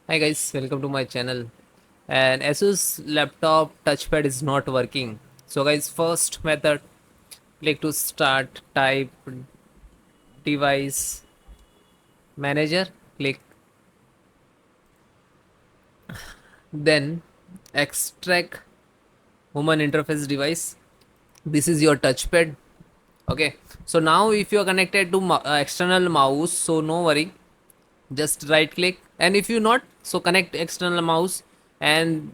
Hi guys, welcome to my channel. And ASUS laptop touchpad is not working. So guys, first method, click to start, type device manager, click, then extract human interface device. This is your touchpad. Okay, so now if you are connected to external mouse, so no worry, just right click, and if you not, so connect external mouse, and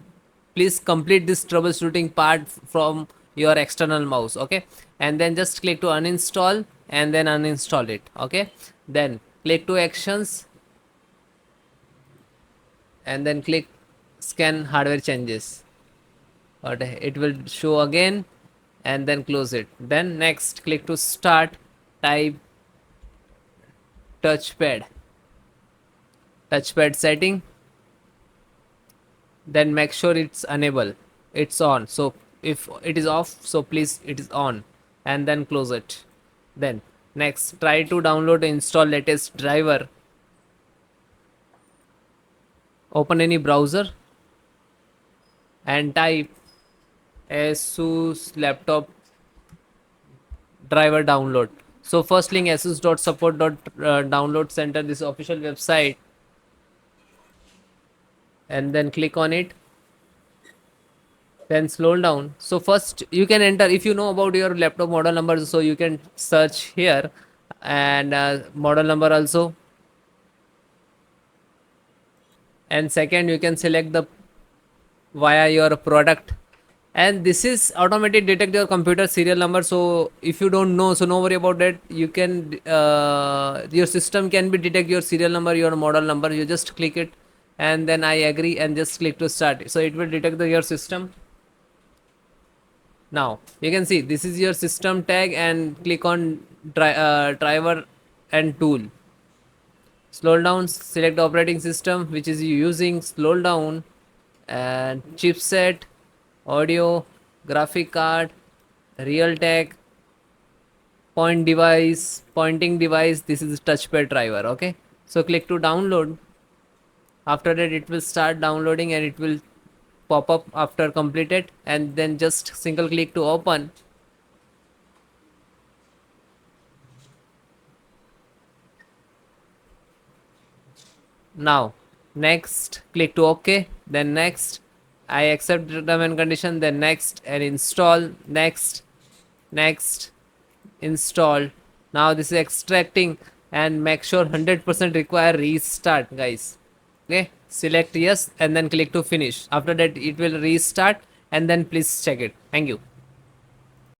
please complete this troubleshooting part from your external mouse. Okay, and then just click to uninstall and then uninstall it. Okay, then click to actions and then click scan hardware changes. Okay, it will show again, and then close it. Then next click to start, type touchpad setting, then make sure it's enable, it's on. So if it is off, so please it is on, and then close it. Then next try to download and install latest driver. Open any browser and type ASUS laptop driver download. So first link asus.support.download center, this official website, and then click on it, then scroll down. So first you can enter, if you know about your laptop model number, so you can search here, and model number also. And second, you can select the via your product, and this is automatic detect your computer serial number. So if you don't know, so no worry about that. You can your system can be detect your serial number, your model number. You just click it and then I agree and just click to start, so it will detect your system. Now you can see this is your system tag, and click on driver and tool. Scroll down, select operating system which is you using, scroll down, and chipset, audio, graphic card, Realtek, pointing device. This is touchpad driver. Okay, so click to download. After that it will start downloading and it will pop up after completed, and then just single click to open. Now next click to OK, then next, I accept the term and condition, then next, and install, next, install. Now this is extracting, and make sure 100% require restart guys. Okay, select yes and then click to finish. After that it will restart, and then please check it. Thank you.